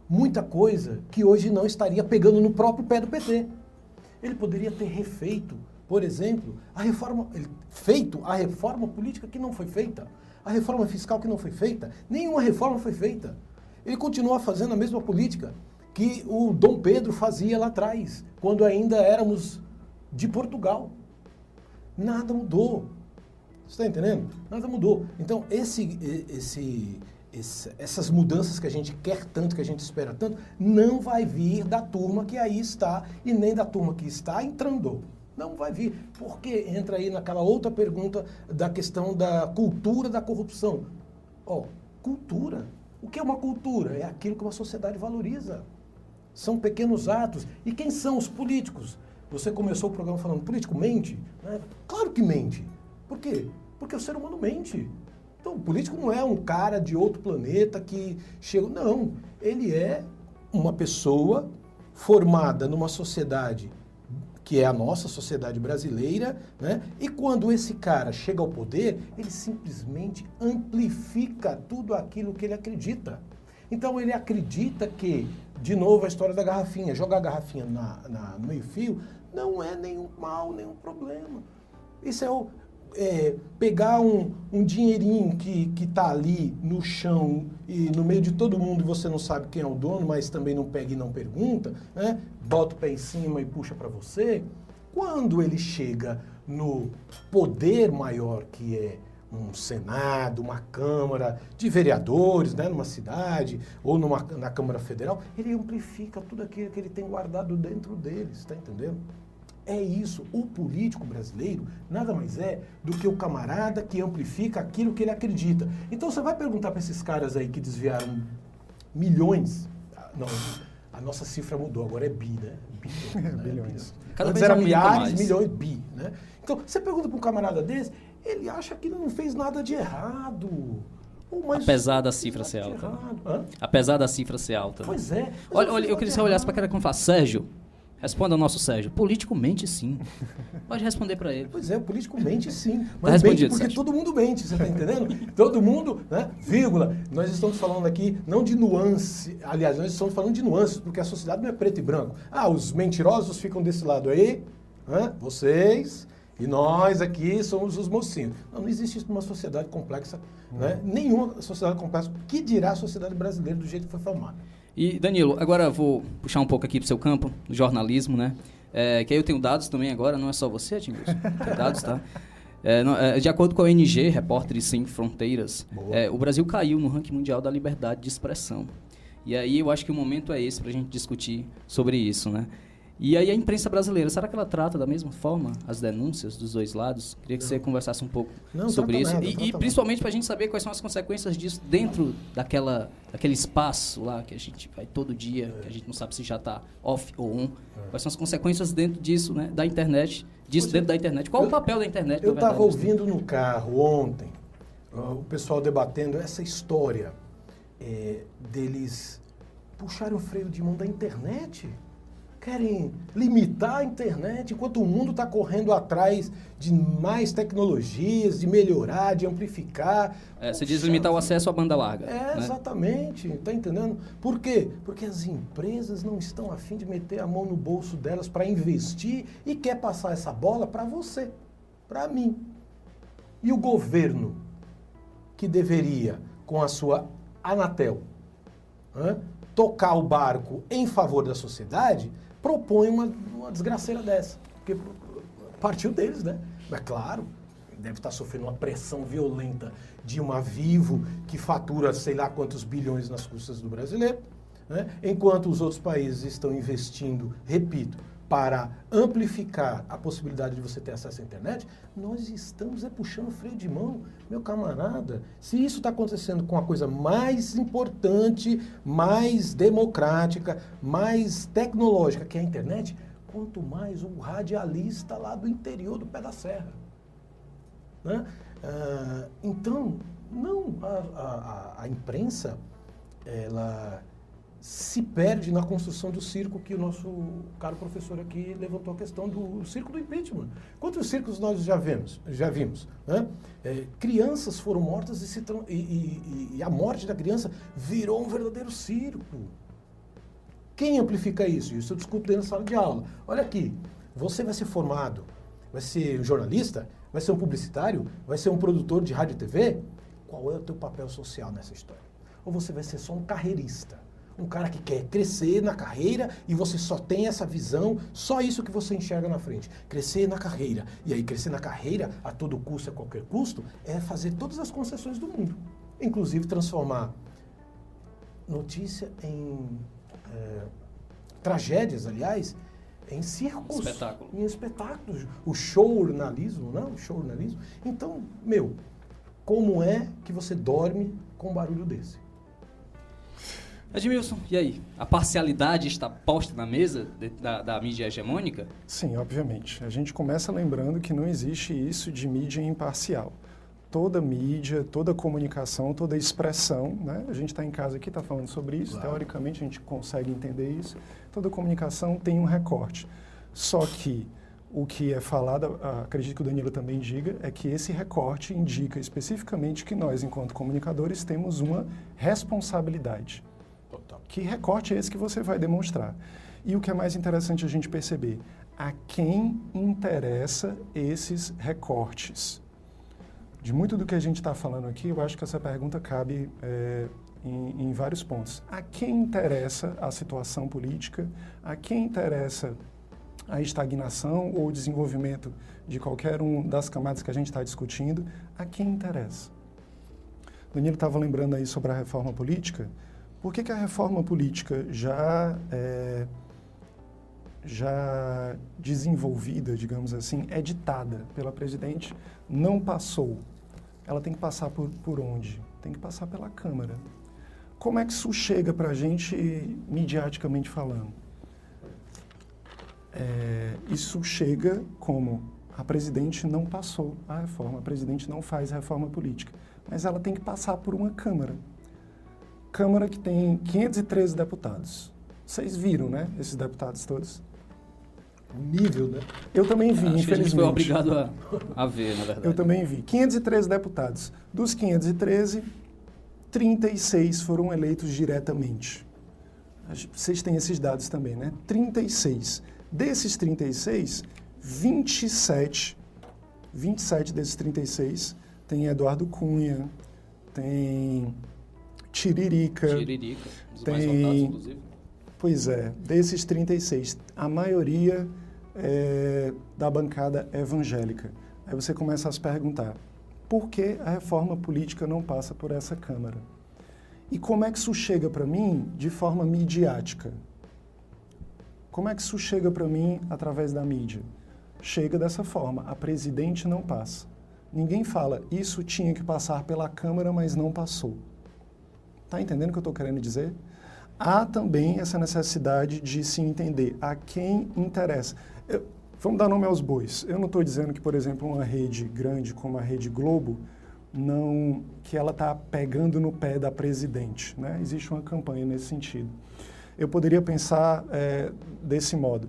muita coisa que hoje não estaria pegando no próprio pé do PT. Ele poderia ter refeito, por exemplo, feito a reforma política que não foi feita, A reforma fiscal que não foi feita, nenhuma reforma foi feita. Ele continua fazendo a mesma política que o Dom Pedro fazia lá atrás, quando ainda éramos de Portugal. Nada mudou. Você está entendendo? Nada mudou. Então, essas mudanças que a gente quer tanto, que a gente espera tanto, não vai vir da turma que aí está e nem da turma que está entrando. Não vai vir, porque entra aí naquela outra pergunta da questão da cultura da corrupção. Cultura. O que é uma cultura? É aquilo que uma sociedade valoriza. São pequenos atos. E quem são os políticos? Você começou o programa falando, político mente? Claro que mente. Por quê? Porque o ser humano mente. Então, o político não é um cara de outro planeta que chega... Não, ele é uma pessoa formada numa sociedade que é a nossa sociedade brasileira, né? E quando esse cara chega ao poder, ele simplesmente amplifica tudo aquilo que ele acredita. Então ele acredita que, de novo a história da garrafinha, jogar a garrafinha no meio-fio não é nenhum mal, nenhum problema. Isso pegar um dinheirinho que está ali no chão e no meio de todo mundo e você não sabe quem é o dono, mas também não pega e não pergunta, né? Bota o pé em cima e puxa para você. Quando ele chega no poder maior, que é um Senado, uma Câmara de Vereadores, né, numa cidade ou na Câmara Federal, ele amplifica tudo aquilo que ele tem guardado dentro dele, está entendendo? É isso. O político brasileiro nada mais é do que o camarada que amplifica aquilo que ele acredita. Então você vai perguntar para esses caras aí que desviaram milhões. Não, a nossa cifra mudou, agora é bi, né? Bilhões. Cada Antes vez era aumenta milhares, mais. Milhões, bi, né? Então você pergunta para um camarada desse, ele acha que não fez nada de errado. Apesar da cifra ser alta. Apesar da cifra ser alta. Pois é. Olha, eu queria que você olhasse para a cara como fala, Sérgio. Responda ao nosso Sérgio. Político mente sim. Pode responder para ele. Pois é, o político mente sim. mente Mas mente porque Sérgio. todo mundo mente, você está entendendo? Todo mundo, né? Vírgula. Nós estamos falando aqui não de nuance. Aliás, nós estamos falando de nuances, porque a sociedade não é preto e branco. Os mentirosos ficam desse lado aí, né? Vocês, e nós aqui somos os mocinhos. Não existe isso numa sociedade complexa, né? Nenhuma sociedade complexa. Que dirá a sociedade brasileira do jeito que foi formada? E, Danilo, agora eu vou puxar um pouco aqui para o seu campo, do jornalismo, né? Que aí eu tenho dados também agora, não é só você, Edmilson, tem dados, tá? De acordo com a ONG, Repórteres Sem Fronteiras, o Brasil caiu no ranking mundial da liberdade de expressão. E aí eu acho que o momento é esse para a gente discutir sobre isso, né? E aí a imprensa brasileira, será que ela trata da mesma forma as denúncias dos dois lados? Queria que você conversasse um pouco sobre isso. E principalmente para a gente saber quais são as consequências disso dentro daquele espaço lá que a gente vai todo dia, que a gente não sabe se já está off ou on. Quais são as consequências dentro disso, né, da internet, dentro da internet? Qual o papel da internet? Eu estava ouvindo no carro ontem o pessoal debatendo essa história deles puxarem o freio de mão da internet. Querem limitar a internet enquanto o mundo está correndo atrás de mais tecnologias, de melhorar, de amplificar. Você diz limitar o acesso à banda larga. Né? Exatamente. Está entendendo? Por quê? Porque as empresas não estão a fim de meter a mão no bolso delas para investir e quer passar essa bola para você, para mim. E o governo, que deveria, com a sua Anatel, tocar o barco em favor da sociedade, propõe uma desgraceira dessa. Porque partiu deles, né? Mas claro, deve estar sofrendo uma pressão violenta de uma Vivo que fatura sei lá quantos bilhões nas custas do brasileiro, né? Enquanto os outros países estão investindo, repito, para amplificar a possibilidade de você ter acesso à internet, nós estamos puxando o freio de mão, meu camarada. Se isso está acontecendo com a coisa mais importante, mais democrática, mais tecnológica, que é a internet, quanto mais um radialista lá do interior do pé da serra. Né? Então, não, a imprensa, ela se perde na construção do circo que o nosso caro professor aqui levantou a questão do circo do impeachment. Quantos circos nós já vimos? Né? Crianças foram mortas e a morte da criança virou um verdadeiro circo. Quem amplifica isso? Isso eu discuto dentro da sala de aula. Olha aqui, você vai ser formado, vai ser um jornalista, vai ser um publicitário, vai ser um produtor de rádio e TV. qual é o teu papel social nessa história? Ou você vai ser só um carreirista? Um cara que quer crescer na carreira e você só tem essa visão, só isso que você enxerga na frente. Crescer na carreira. E aí, crescer na carreira, a todo custo, a qualquer custo, é fazer todas as concessões do mundo. Inclusive, transformar notícia em... tragédias, aliás, em circos. Espetáculo. Em espetáculos. O showjornalismo, não? O showjornalismo. Então, como é que você dorme com um barulho desse? Edmilson, e aí? A parcialidade está posta na mesa da mídia hegemônica? Sim, obviamente. A gente começa lembrando que não existe isso de mídia imparcial. Toda mídia, toda comunicação, toda expressão, né? A gente está em casa aqui, está falando sobre isso, Claro. Teoricamente a gente consegue entender isso. Toda comunicação tem um recorte. Só que o que é falado, acredito que o Danilo também diga, é que esse recorte indica especificamente que nós, enquanto comunicadores, temos uma responsabilidade. Total. Que recorte é esse que você vai demonstrar? E o que é mais interessante a gente perceber, a quem interessa esses recortes? De muito do que a gente está falando aqui, eu acho que essa pergunta cabe em vários pontos. A quem interessa a situação política? A quem interessa a estagnação ou o desenvolvimento de qualquer uma das camadas que a gente está discutindo? A quem interessa? Danilo estava lembrando aí sobre a reforma política. Por que a reforma política já desenvolvida, digamos assim, editada pela presidente, não passou? Ela tem que passar por onde? Tem que passar pela Câmara. Como é que isso chega para a gente, midiaticamente falando? Isso chega como a presidente não passou a reforma, a presidente não faz reforma política, mas ela tem que passar por uma Câmara. Câmara que tem 513 deputados. Vocês viram, né, esses deputados todos? O nível, né? Eu também vi, Acho que a gente infelizmente. foi obrigado a ver, na verdade. Eu também vi. 513 deputados. Dos 513, 36 foram eleitos diretamente. Vocês têm esses dados também, né? 36. Desses 36, 27 desses 36 tem Eduardo Cunha, tem Tiririca. Tiririca, os mais Tem- votados, inclusive. Pois é, desses 36, a maioria é da bancada evangélica. Aí você começa a se perguntar, por que a reforma política não passa por essa Câmara? E como é que isso chega para mim de forma midiática? Como é que isso chega para mim através da mídia? Chega dessa forma, a presidente não passa. Ninguém fala, isso tinha que passar pela Câmara, mas não passou. Está entendendo o que eu estou querendo dizer? Há também essa necessidade de se entender a quem interessa. Vamos dar nome aos bois. Eu não estou dizendo que, por exemplo, uma rede grande como a Rede Globo, que ela está pegando no pé da presidente, né? Existe uma campanha nesse sentido. Eu poderia pensar desse modo.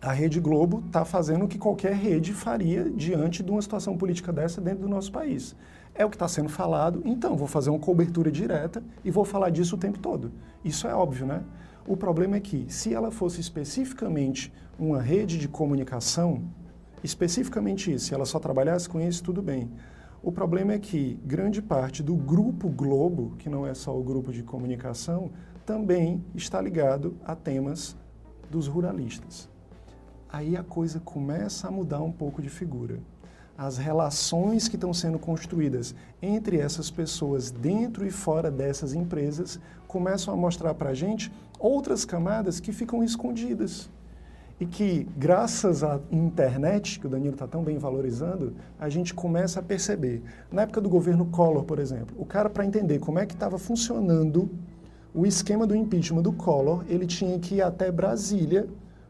A Rede Globo está fazendo o que qualquer rede faria diante de uma situação política dessa dentro do nosso país. É o que está sendo falado, então vou fazer uma cobertura direta e vou falar disso o tempo todo. Isso é óbvio, né? O problema é que, se ela fosse especificamente uma rede de comunicação, especificamente isso, se ela só trabalhasse com isso, tudo bem. O problema é que grande parte do Grupo Globo, que não é só o grupo de comunicação, também está ligado a temas dos ruralistas. Aí a coisa começa a mudar um pouco de figura. As relações que estão sendo construídas entre essas pessoas dentro e fora dessas empresas começam a mostrar para a gente outras camadas que ficam escondidas. E que, graças à internet, que o Danilo está tão bem valorizando, a gente começa a perceber. Na época do governo Collor, por exemplo, o cara, para entender como é que estava funcionando o esquema do impeachment do Collor, ele tinha que ir até Brasília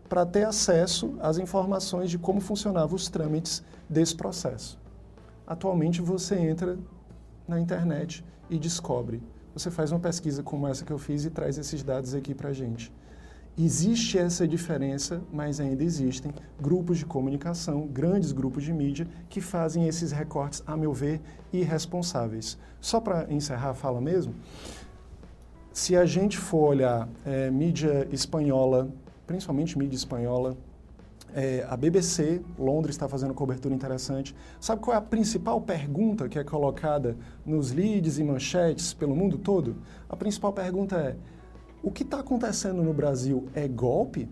para ter acesso às informações de como funcionavam os trâmites desse processo. Atualmente, você entra na internet e descobre. Você faz uma pesquisa como essa que eu fiz e traz esses dados aqui para a gente. Existe essa diferença, mas ainda existem grupos de comunicação, grandes grupos de mídia, que fazem esses recortes, a meu ver, irresponsáveis. Só para encerrar a fala mesmo, se a gente for olhar mídia espanhola, principalmente mídia espanhola, A BBC, Londres, está fazendo cobertura interessante. Sabe qual é a principal pergunta que é colocada nos leads e manchetes pelo mundo todo? A principal pergunta é: o que está acontecendo no Brasil é golpe?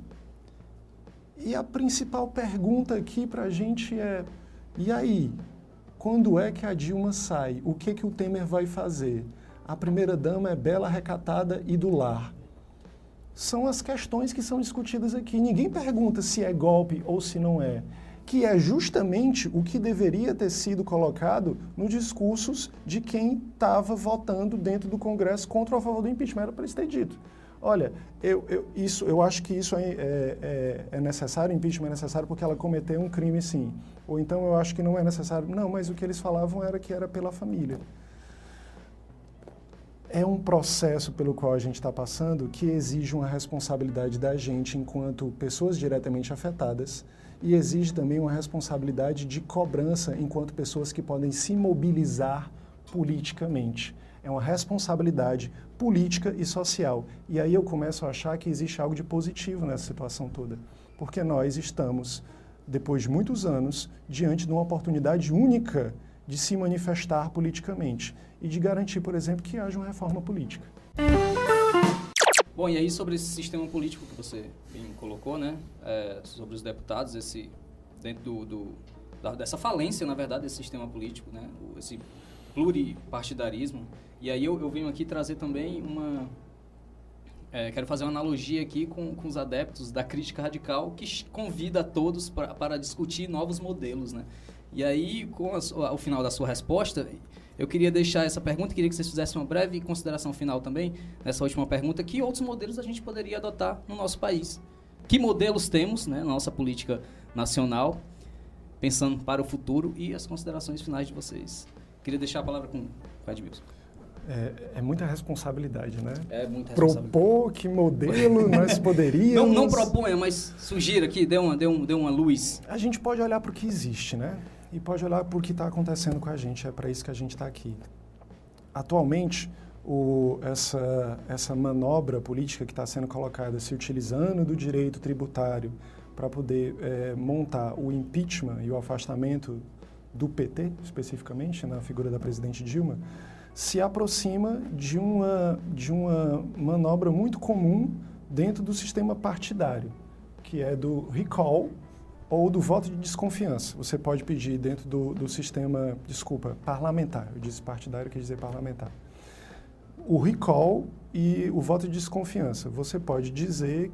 E a principal pergunta aqui para a gente é: e aí? Quando é que a Dilma sai? O que o Temer vai fazer? A primeira-dama é bela, recatada e do lar. São as questões que são discutidas aqui. Ninguém pergunta se é golpe ou se não é, que é justamente o que deveria ter sido colocado nos discursos de quem estava votando dentro do Congresso contra ou a favor do impeachment. Era para isso ter dito: olha, eu acho que isso é necessário, o impeachment é necessário porque ela cometeu um crime, sim. Ou então eu acho que não é necessário. Não, mas o que eles falavam era que era pela família. É um processo pelo qual a gente está passando que exige uma responsabilidade da gente enquanto pessoas diretamente afetadas e exige também uma responsabilidade de cobrança enquanto pessoas que podem se mobilizar politicamente. É uma responsabilidade política e social. E aí eu começo a achar que existe algo de positivo nessa situação toda, porque nós estamos, depois de muitos anos, diante de uma oportunidade única de se manifestar politicamente e de garantir, por exemplo, que haja uma reforma política. Bom, e aí sobre esse sistema político que você bem colocou, né, sobre os deputados, dentro dessa falência, na verdade, desse sistema político, né, esse pluripartidarismo, e aí eu venho aqui trazer também quero fazer uma analogia aqui com os adeptos da crítica radical, que convida a todos para discutir novos modelos, né? E aí, com o final da sua resposta, eu queria deixar essa pergunta, queria que vocês fizessem uma breve consideração final também, nessa última pergunta: que outros modelos a gente poderia adotar no nosso país? Que modelos temos, né, na nossa política nacional, pensando para o futuro, e as considerações finais de vocês? Queria deixar a palavra com o Edmilson. É muita responsabilidade, né? É muita responsabilidade. Propor que modelo nós poderíamos... Não proponha, mas sugira aqui, dê uma luz. A gente pode olhar para o que existe, né? E pode olhar para o que está acontecendo com a gente. É para isso que a gente está aqui. Atualmente, essa manobra política que está sendo colocada, se utilizando do direito tributário para poder montar o impeachment e o afastamento do PT, especificamente, na figura da presidente Dilma, se aproxima de uma manobra muito comum dentro do sistema partidário, que é do recall ou do voto de desconfiança. Você pode pedir dentro do sistema, parlamentar. Eu disse partidário, quer dizer parlamentar. O recall e o voto de desconfiança. Você pode dizer,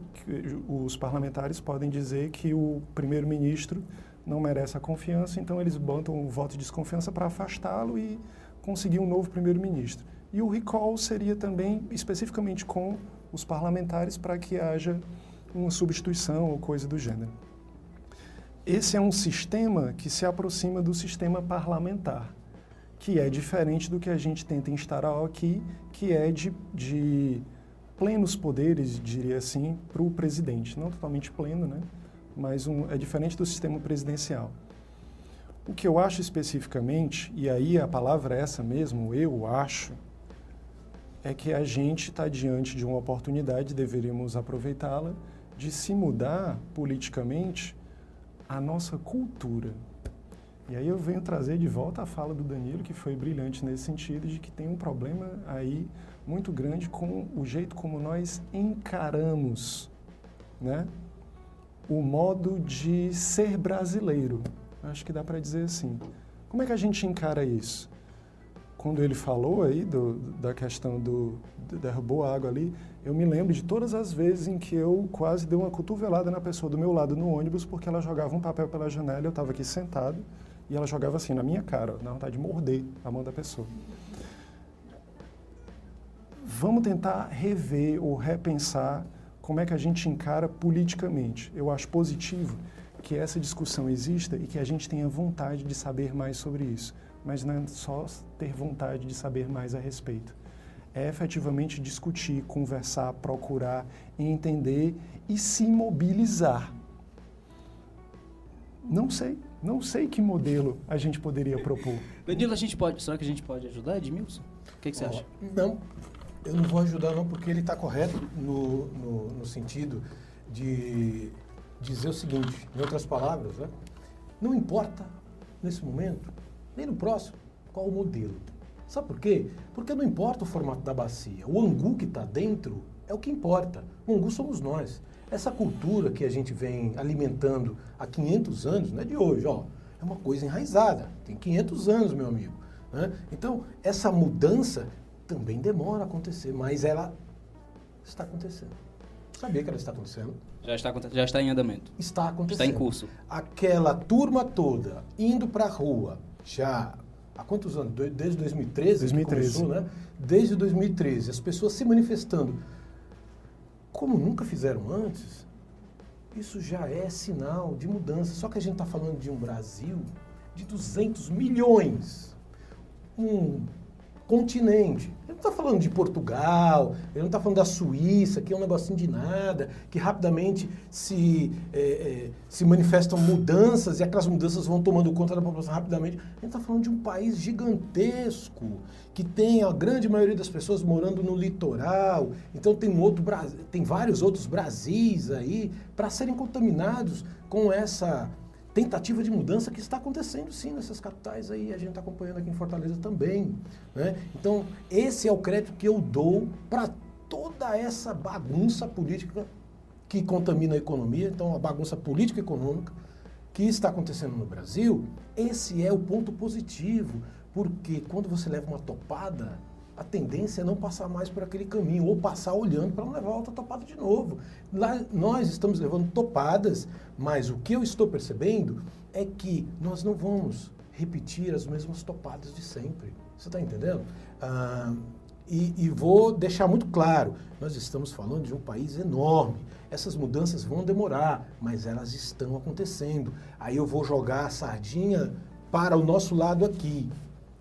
os parlamentares podem dizer que o primeiro-ministro não merece a confiança, então eles botam o voto de desconfiança para afastá-lo e conseguir um novo primeiro-ministro. E o recall seria também especificamente com os parlamentares para que haja uma substituição ou coisa do gênero. Esse é um sistema que se aproxima do sistema parlamentar, que é diferente do que a gente tenta instaurar aqui, que é de plenos poderes, diria assim, para o presidente. Não totalmente pleno, né? Mas é diferente do sistema presidencial. O que eu acho especificamente, e aí a palavra é essa mesmo, eu acho, é que a gente está diante de uma oportunidade, deveríamos aproveitá-la, de se mudar politicamente a nossa cultura. E aí eu venho trazer de volta a fala do Danilo, que foi brilhante nesse sentido, de que tem um problema aí muito grande com o jeito como nós encaramos, né, o modo de ser brasileiro. Acho que dá para dizer assim. Como é que a gente encara isso? Quando ele falou aí da questão derrubou a água ali, eu me lembro de todas as vezes em que eu quase dei uma cotovelada na pessoa do meu lado no ônibus porque ela jogava um papel pela janela, eu estava aqui sentado e ela jogava assim na minha cara, na vontade de morder a mão da pessoa. Vamos tentar rever ou repensar como é que a gente encara politicamente. Eu acho positivo que essa discussão exista e que a gente tenha vontade de saber mais sobre isso. Mas não é só ter vontade de saber mais a respeito. É efetivamente discutir, conversar, procurar, entender e se mobilizar. Não sei que modelo a gente poderia propor. Danilo, será que a gente pode ajudar, Edmilson? O que você acha? Não, eu não vou ajudar não, porque ele está correto no sentido de dizer o seguinte, em outras palavras, né? Não importa nesse momento, nem no próximo, qual o modelo. Sabe por quê? Porque não importa o formato da bacia. O angu que está dentro é o que importa. O angu somos nós. Essa cultura que a gente vem alimentando há 500 anos, não é de hoje, ó. É uma coisa enraizada. Tem 500 anos, meu amigo. Né? Então, essa mudança também demora a acontecer, mas ela está acontecendo. Sabia que ela está acontecendo? Já está em andamento. Está acontecendo. Está em curso. Aquela turma toda indo para a rua, já há quantos anos? Desde 2013? 2013. Começou, né? Desde 2013. As pessoas se manifestando como nunca fizeram antes, isso já é sinal de mudança. Só que a gente está falando de um Brasil de 200 milhões. Um continente. Ele não está falando de Portugal, ele não está falando da Suíça, que é um negocinho de nada, que rapidamente se manifestam mudanças e aquelas mudanças vão tomando conta da população rapidamente. A gente está falando de um país gigantesco, que tem a grande maioria das pessoas morando no litoral, então tem vários outros Brasis aí para serem contaminados com essa tentativa de mudança que está acontecendo sim nessas capitais aí, a gente está acompanhando aqui em Fortaleza também, né? Então, esse é o crédito que eu dou para toda essa bagunça política que contamina a economia, então a bagunça política e econômica que está acontecendo no Brasil, esse é o ponto positivo, porque quando você leva uma topada, a tendência é não passar mais por aquele caminho, ou passar olhando para não levar outra topada de novo. Lá, nós estamos levando topadas, mas o que eu estou percebendo é que nós não vamos repetir as mesmas topadas de sempre. Você está entendendo? E vou deixar muito claro, nós estamos falando de um país enorme. Essas mudanças vão demorar, mas elas estão acontecendo. Aí eu vou jogar a sardinha para o nosso lado aqui,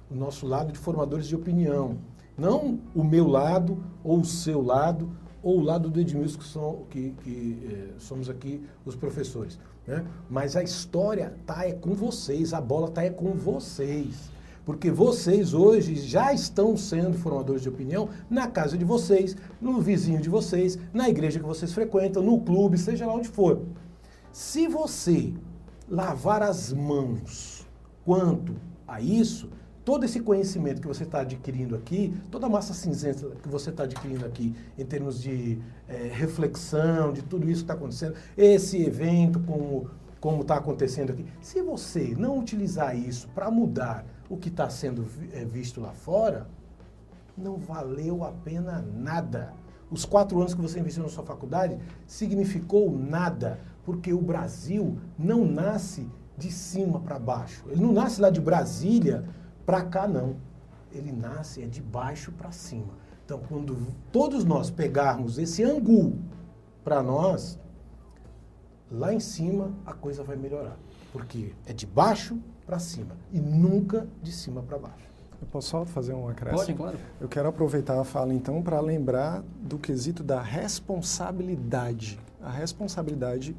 o nosso lado de formadores de opinião. Não o meu lado, ou o seu lado, ou o lado do Edmilson, que somos aqui os professores. Né? Mas a história é com vocês, a bola é com vocês. Porque vocês hoje já estão sendo formadores de opinião na casa de vocês, no vizinho de vocês, na igreja que vocês frequentam, no clube, seja lá onde for. Se você lavar as mãos quanto a isso, todo esse conhecimento que você está adquirindo aqui, toda a massa cinzenta que você está adquirindo aqui, em termos de reflexão, de tudo isso que está acontecendo, esse evento como está acontecendo aqui, se você não utilizar isso para mudar o que está sendo visto lá fora, não valeu a pena nada. Os 4 anos que você investiu na sua faculdade significou nada, porque o Brasil não nasce de cima para baixo. Ele não nasce lá de Brasília para cá, não. Ele nasce de baixo para cima. Então, quando todos nós pegarmos esse angu para nós, lá em cima a coisa vai melhorar. Porque é de baixo para cima e nunca de cima para baixo. Eu posso só fazer um acréscimo? Pode, claro. Eu quero aproveitar a fala, então, para lembrar do quesito da responsabilidade. A responsabilidade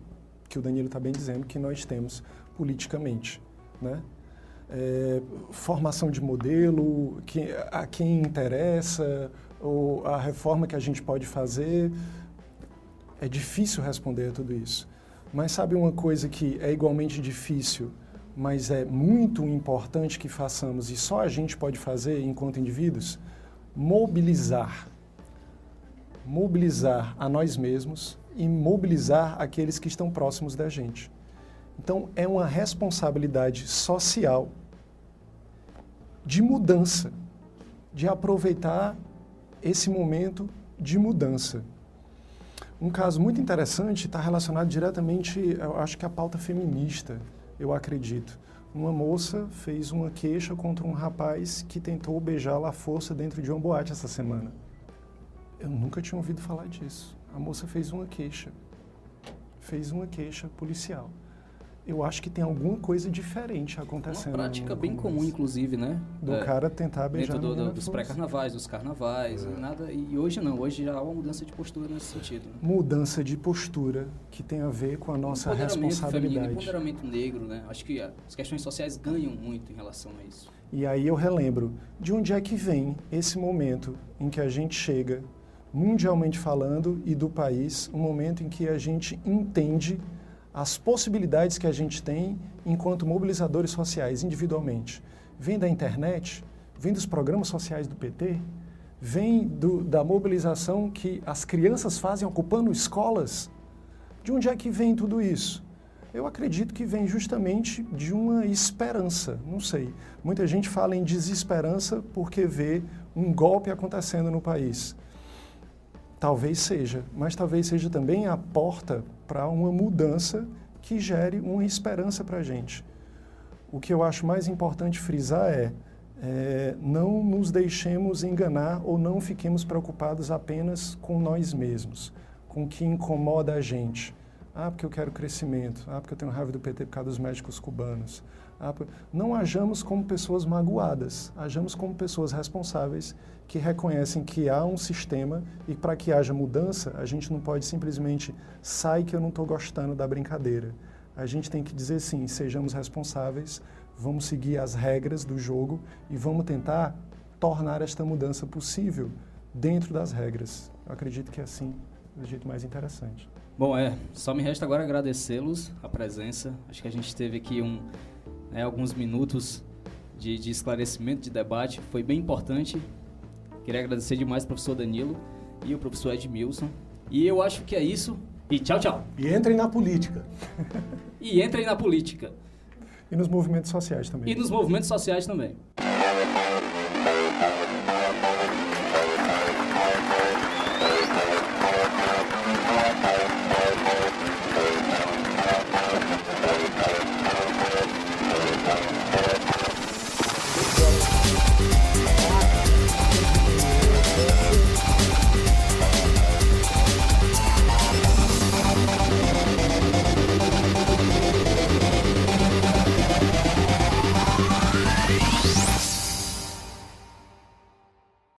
que o Danilo está bem dizendo que nós temos politicamente, né? Formação de modelo, a quem interessa, ou a reforma que a gente pode fazer. É difícil responder a tudo isso. Mas sabe uma coisa que é igualmente difícil, mas é muito importante que façamos e só a gente pode fazer enquanto indivíduos? Mobilizar. Mobilizar a nós mesmos e mobilizar aqueles que estão próximos da gente. Então, é uma responsabilidade social de mudança, de aproveitar esse momento de mudança. Um caso muito interessante está relacionado diretamente, eu acho que à pauta feminista, eu acredito. Uma moça fez uma queixa contra um rapaz que tentou beijá-la à força dentro de uma boate essa semana. Eu nunca tinha ouvido falar disso. A moça fez uma queixa policial. Eu acho que tem alguma coisa diferente acontecendo. Uma prática bem comum, inclusive, né? Do cara tentar beijar dentro dos pré-carnavais, dos carnavais, e hoje não, hoje já há uma mudança de postura nesse sentido. Né? Mudança de postura que tem a ver com a nossa responsabilidade. Feminino, empoderamento negro, né? Acho que as questões sociais ganham muito em relação a isso. E aí eu relembro de onde é que vem esse momento em que a gente chega, mundialmente falando, e do país, um momento em que a gente entende as possibilidades que a gente tem enquanto mobilizadores sociais individualmente. Vem da internet, vem dos programas sociais do PT, vem da mobilização que as crianças fazem ocupando escolas. De onde é que vem tudo isso? Eu acredito que vem justamente de uma esperança, não sei. Muita gente fala em desesperança porque vê um golpe acontecendo no país. Talvez seja, mas talvez seja também a porta para uma mudança que gere uma esperança para a gente. O que eu acho mais importante frisar é não nos deixemos enganar ou não fiquemos preocupados apenas com nós mesmos, com o que incomoda a gente. Porque eu quero crescimento. Porque eu tenho raiva do PT por causa dos médicos cubanos. Não hajamos como pessoas magoadas, hajamos como pessoas responsáveis que reconhecem que há um sistema e para que haja mudança, a gente não pode simplesmente sair que eu não estou gostando da brincadeira. A gente tem que dizer sim, sejamos responsáveis, vamos seguir as regras do jogo e vamos tentar tornar esta mudança possível dentro das regras. Eu acredito que é assim o jeito mais interessante. Bom, só me resta agora agradecê-los a presença. Acho que a gente teve aqui alguns minutos de esclarecimento, de debate. Foi bem importante. Queria agradecer demais ao professor Danilo e o professor Edmilson. E eu acho que é isso. E tchau, tchau. E entrem na política. E entrem na política. E nos movimentos sociais também. E nos movimentos sociais também.